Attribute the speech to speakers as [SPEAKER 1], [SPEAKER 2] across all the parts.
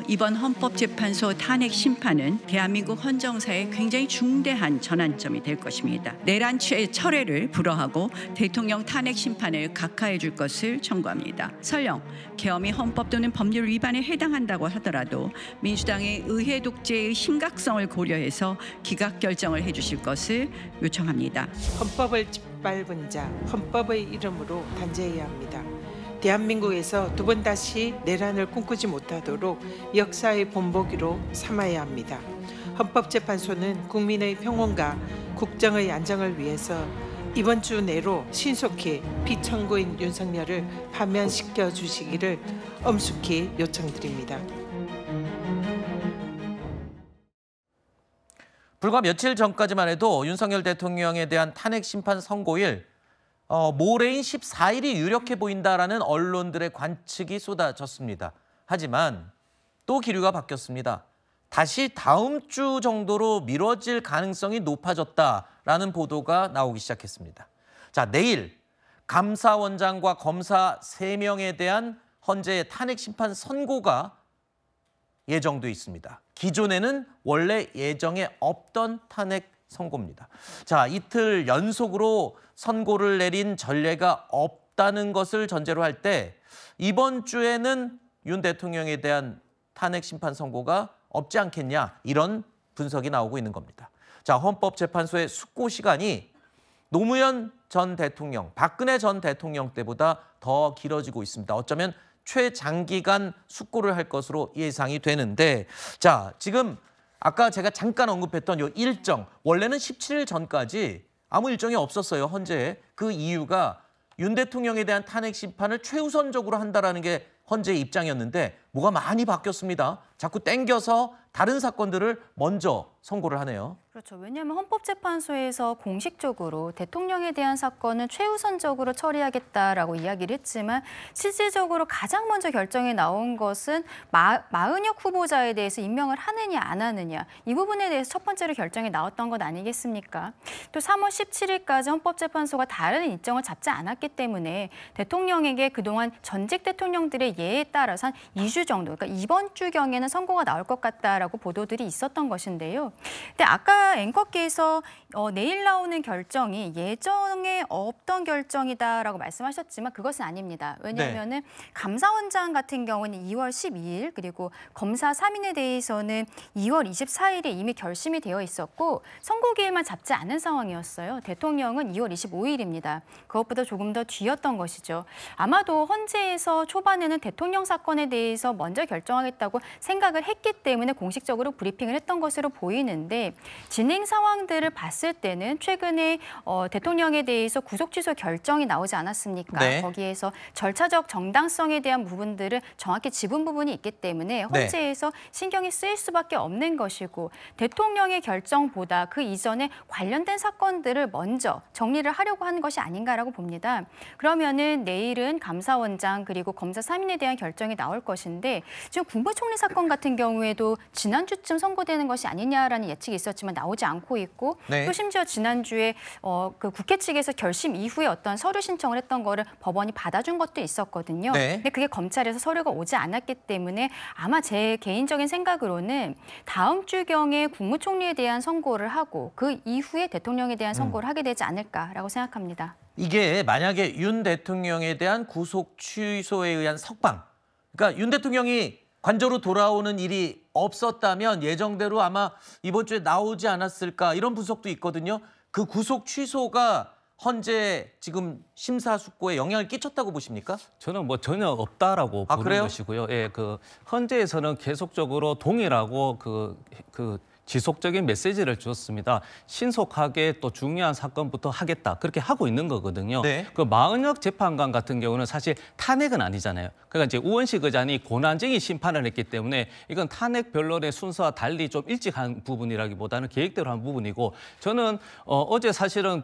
[SPEAKER 1] 이번 헌법재판소 탄핵 심판은 대한민국 헌정사에 굉장히 중대한 전환점이 될 것입니다. 내란 철회를 불허하고 대통령 탄핵 심판을 각하해 줄 것을 청구합니다. 설령 계엄이 헌법 또는 법률 위반에 해당한다고 하더라도 민주당의 의회 독재의 심각성을 고려해서 기각 결정을 해주실 것을 요청합니다.
[SPEAKER 2] 헌법을 짓밟은 자, 헌법의 이름으로 단죄해야 합니다. 대한민국에서 두 번 다시 내란을 꿈꾸지 못하도록 역사의 본보기로 삼아야 합니다. 헌법재판소는 국민의 평온과 국정의 안정을 위해서 이번 주 내로 신속히 피청구인 윤석열을 파면시켜 주시기를 엄숙히 요청드립니다.
[SPEAKER 3] 불과 며칠 전까지만 해도 윤석열 대통령에 대한 탄핵 심판 선고일 모레인 14일이 유력해 보인다라는 언론들의 관측이 쏟아졌습니다. 하지만 또 기류가 바뀌었습니다. 다시 다음 주 정도로 미뤄질 가능성이 높아졌다라는 보도가 나오기 시작했습니다. 자, 내일 감사원장과 검사 3명에 대한 헌재의 탄핵 심판 선고가 예정돼 있습니다. 기존에는 원래 예정에 없던 탄핵 선고입니다. 자, 이틀 연속으로 선고를 내린 전례가 없다는 것을 전제로 할 때 이번 주에는 윤 대통령에 대한 탄핵 심판 선고가 없지 않겠냐, 이런 분석이 나오고 있는 겁니다. 자, 헌법재판소의 숙고 시간이 노무현 전 대통령, 박근혜 전 대통령 때보다 더 길어지고 있습니다. 어쩌면 최장기간 숙고를 할 것으로 예상이 되는데, 자, 지금 아까 제가 잠깐 언급했던 이 일정, 원래는 17일 전까지 아무 일정이 없었어요, 헌재에. 그 이유가 윤 대통령에 대한 탄핵 심판을 최우선적으로 한다라는 게 헌재의 입장이었는데 뭐가 많이 바뀌었습니다. 자꾸 땡겨서 다른 사건들을 먼저 선고를 하네요.
[SPEAKER 4] 그렇죠. 왜냐하면 헌법재판소에서 공식적으로 대통령에 대한 사건은 최우선적으로 처리하겠다라고 이야기를 했지만 실질적으로 가장 먼저 결정이 나온 것은 마은혁 후보자에 대해서 임명을 하느냐 안 하느냐, 이 부분에 대해서 첫 번째로 결정이 나왔던 것 아니겠습니까? 또 3월 17일까지 헌법재판소가 다른 일정을 잡지 않았기 때문에 대통령에게 그동안 전직 대통령들의 예에 따라서 한 2주 정도, 그러니까 이번 주경에는 선고가 나올 것 같다라고 보도들이 있었던 것인데요. 근데 아까 앵커께서 내일 나오는 결정이 예정에 없던 결정이다라고 말씀하셨지만 그것은 아닙니다. 왜냐하면은 감사원장 같은 경우는 2월 12일, 그리고 검사 3인에 대해서는 2월 24일에 이미 결심이 되어 있었고 선고기일만 잡지 않은 상황이었어요. 대통령은 2월 25일입니다. 그것보다 조금 더 뒤였던 것이죠. 아마도 헌재에서 초반에는 대통령 사건에 대해서 먼저 결정하겠다고 생각을 했기 때문에 공식적으로 브리핑을 했던 것으로 보이는데, 진행 상황들을 봤을 때는 최근에 대통령에 대해서 구속 취소 결정이 나오지 않았습니까?
[SPEAKER 3] 네.
[SPEAKER 4] 거기에서 절차적 정당성에 대한 부분들을 정확히 짚은 부분이 있기 때문에 헌재에서 신경이 쓰일 수밖에 없는 것이고, 대통령의 결정보다 그 이전에 관련된 사건들을 먼저 정리를 하려고 하는 것이 아닌가라고 봅니다. 그러면은 내일은 감사원장 그리고 검사 3인에 대한 결정이 나올 것인데, 지금 국무총리 사건 같은 경우에도 지난주쯤 선고되는 것이 아니냐라는 예측이 있었지만 나오지 않고 있고, 또 심지어 지난주에 그 국회 측에서 결심 이후에 어떤 서류 신청을 했던 거를 법원이 받아준 것도 있었거든요. 근데 그게 검찰에서 서류가 오지 않았기 때문에 아마 제 개인적인 생각으로는 다음 주경에 국무총리에 대한 선고를 하고 그 이후에 대통령에 대한 선고를 하게 되지 않을까라고 생각합니다.
[SPEAKER 3] 이게 만약에 윤 대통령에 대한 구속 취소에 의한 석방, 그러니까 윤 대통령이 관저로 돌아오는 일이 없었다면 예정대로 아마 이번 주에 나오지 않았을까, 이런 분석도 있거든요. 그 구속 취소가 헌재 지금 심사숙고에 영향을 끼쳤다고 보십니까?
[SPEAKER 5] 저는 뭐 전혀 없다라고 보는
[SPEAKER 3] 그래요?
[SPEAKER 5] 것이고요. 예, 그 헌재에서는 계속적으로 동일하고 그 지속적인 메시지를 주었습니다. 신속하게 또 중요한 사건부터 하겠다, 그렇게 하고 있는 거거든요. 그 마은혁 재판관 같은 경우는 사실 탄핵은 아니잖아요. 그러니까 이제 우원식 의장이 고난쟁이 심판을 했기 때문에 이건 탄핵 변론의 순서와 달리 좀 일찍 한 부분이라기보다는 계획대로 한 부분이고, 저는 어제 사실은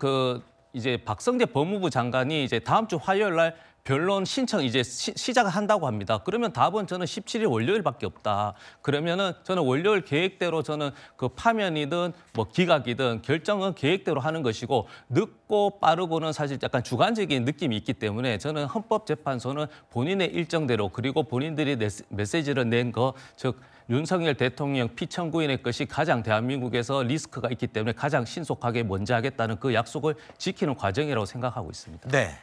[SPEAKER 5] 이제 박성재 법무부 장관이 이제 다음 주 화요일 날 변론 신청 이제 시작한다고 합니다. 그러면 답은 저는 17일 월요일밖에 없다. 그러면은 저는 월요일 계획대로 저는 그 파면이든 뭐 기각이든 결정은 계획대로 하는 것이고 늦고 빠르고는 사실 약간 주관적인 느낌이 있기 때문에 저는 헌법재판소는 본인의 일정대로 그리고 본인들이 메시지를 낸 거, 즉 윤석열 대통령 피청구인의 것이 가장 대한민국에서 리스크가 있기 때문에 가장 신속하게 먼저 하겠다는 그 약속을 지키는 과정이라고 생각하고 있습니다.
[SPEAKER 3] 네.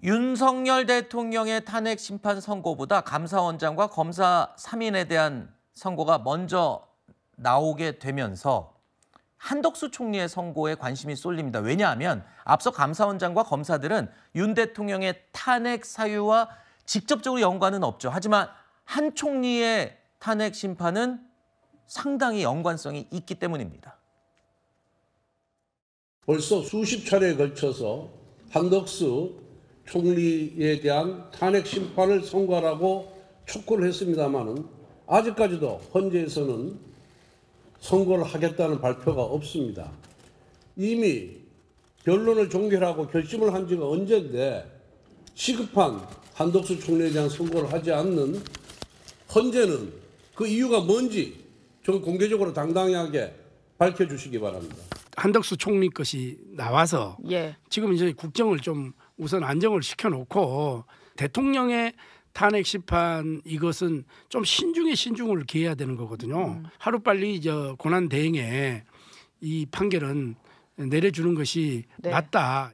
[SPEAKER 3] 윤석열 대통령의 탄핵 심판 선고보다 감사원장과 검사 3인에 대한 선고가 먼저 나오게 되면서 한덕수 총리의 선고에 관심이 쏠립니다. 왜냐하면 앞서 감사원장과 검사들은 윤 대통령의 탄핵 사유와 직접적으로 연관은 없죠. 하지만 한 총리의 탄핵 심판은 상당히 연관성이 있기 때문입니다.
[SPEAKER 6] 벌써 수십 차례에 걸쳐서 한덕수 총리에 대한 탄핵 심판을 선고하라고 촉구를 했습니다마는 아직까지도 헌재에서는 선고를 하겠다는 발표가 없습니다. 이미 변론을 종결하고 결심을 한 지가 언젠데 시급한 한덕수 총리에 대한 선고를 하지 않는 헌재는 그 이유가 뭔지 좀 공개적으로 당당하게 밝혀주시기 바랍니다.
[SPEAKER 7] 한덕수 총리 것이 나와서 지금 이제 국정을 좀 우선 안정을 시켜놓고 대통령의 탄핵 심판 이것은 좀 신중에 신중을 기해야 되는 거거든요. 하루빨리 고난 대행에 이 판결은 내려주는 것이 맞다.